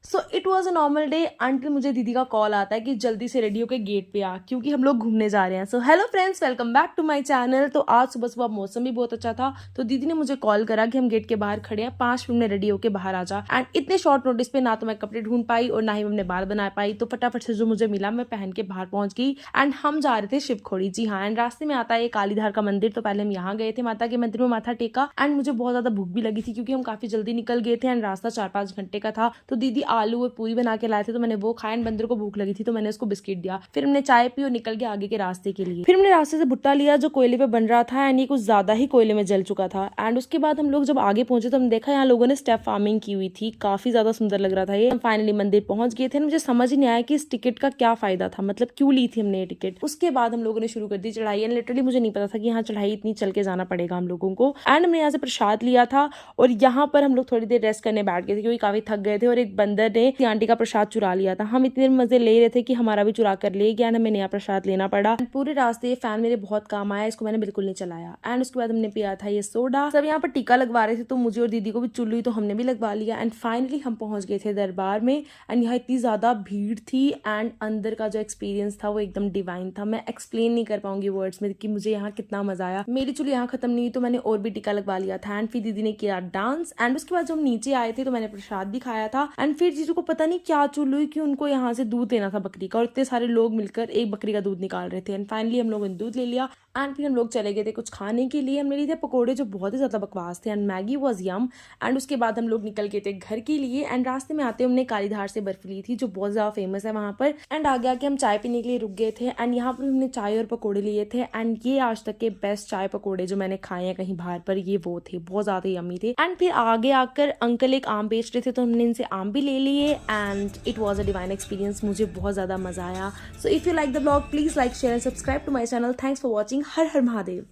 So it was a normal day until मुझे दीदी का कॉल आता है कि जल्दी से रेडी होकर गेट पे आ, क्योंकि हम लोग घूमने जा रहे हैं। So hello friends, welcome back to my channel. तो आज सुबह सुबह मौसम भी बहुत अच्छा था, तो दीदी ने मुझे कॉल करा कि हम गेट के बाहर खड़े हैं, 5 मिनट में रेडी होकर बाहर आ जा। एंड इतने शॉर्ट नोटिस पे ना तो मैं कपड़े ढूंढ पाई और ना ही मैं अपने बाल बना पाई, तो फटाफट से जो मुझे मिला मैं पहन के बाहर पहुंच गई। एंड हम जा रहे थे शिवखोड़ी, जी हाँ। एंड रास्ते में आता है कालीधार का मंदिर, तो पहले हम यहाँ गए थे माता के मंदिर में माथा टेका। एंड मुझे बहुत ज्यादा भूख भी लगी थी क्योंकि हम काफी जल्दी निकल गए थे एंड रास्ता 4-5 घंटे का था। तो दीदी आलू और पूरी बना के लाए थे, तो मैंने वो खाया। बंदर को भूख लगी थी तो मैंने उसको बिस्किट दिया। फिर हमने चाय पी और निकल गए आगे के रास्ते के लिए। फिर हमने रास्ते से भुट्टा लिया जो कोयले पे बन रहा था एंड ये कुछ ज्यादा ही कोयले में जल चुका था। एंड उसके बाद हम लोग जब आगे पहुंचे तो हम देखा यहाँ लोगों ने स्टेप फार्मिंग की हुई थी, काफी ज्यादा सुंदर लग रहा था ये। हम फाइनली मंदिर पहुंच गए थे। मुझे समझ ही नहीं आया कि इस टिकट का क्या फायदा था, मतलब क्यों ली थी हमने ये टिकट। उसके बाद हम लोगों ने शुरू कर दी चढ़ाई एंड लिटरली मुझे नहीं पता था कि यहाँ चढ़ाई इतनी चल के जाना पड़ेगा हम लोगों को। एंड हमने यहाँ से प्रसाद लिया था और यहाँ पर हम लोग थोड़ी देर रेस्ट करने बैठ गए थे क्योंकि काफी थक गए थे। और एक बंदर ने आंटी का प्रसाद चुरा लिया था। हम इतने मजे ले रहे थे कि हमारा भी चुरा कर ले गया, हमें नया प्रसाद लेना पड़ा। पूरे रास्ते ये फैन मेरे बहुत काम आया, इसको मैंने बिल्कुल नहीं चलाया। एंड उसके बाद हमने पिया था ये सोडा। सब यहाँ पर टीका लगवा रहे थे तो मुझे और दीदी को भी चुल्लू, तो हमने भी लगवा लिया। एंड फाइनली हम पहुंच गए थे दरबार में। एंड यहाँ इतनी ज्यादा भीड़ थी एंड अंदर का जो एक्सपीरियंस था वो एकदम डिवाइन था। मैं एक्सप्लेन नहीं कर पाऊंगी वर्ड्स में कि मुझे यहाँ कितना मजा आया। मेरी चुल्लू यहाँ खत्म नहीं हुई तो मैंने और भी टीका लगवा लिया था। एंड फिर दीदी ने किया डांस। एंड उसके बाद जब हम नीचे आए थे तो मैंने प्रसाद भी खाया था। एंड फिर जीजू को पता नहीं क्या चुल्लू हुई कि उनको यहाँ से दूध लेना था बकरी का, और इतने सारे लोग मिलकर एक बकरी का दूध निकाल रहे थे। एंड फाइनली हम लोगों ने दूध ले लिया। एंड फिर हम लोग चले गए थे कुछ खाने के लिए। हमने लिए थे पकोड़े जो बहुत ही ज्यादा बकवास थे and Maggi was yum. And उसके बाद हम लोग निकल गए थे घर के लिए। एंड रास्ते में आते हमने कालीधार से बर्फ ली थी जो बहुत ज्यादा फेमस है वहां पर। एंड आगे आके हम चाय पीने के लिए रुक गए थे। एंड यहाँ पर हमने चाय और पकोड़े लिए थे। एंड ये आज तक के बेस्ट चाय पकोड़े जो मैंने खाए हैं कहीं बाहर पर, ये वो थे, बहुत ज्यादा यम्मी थे। एंड फिर आगे आकर अंकल एक आम बेच रहे थे तो हमने इनसे आम भी ले लिए। And it was a divine experience, मुझे बहुत ज्यादा मजा आया। So if you like the vlog, please like, share and subscribe to my channel. Thanks for watching. Har Har Mahadev.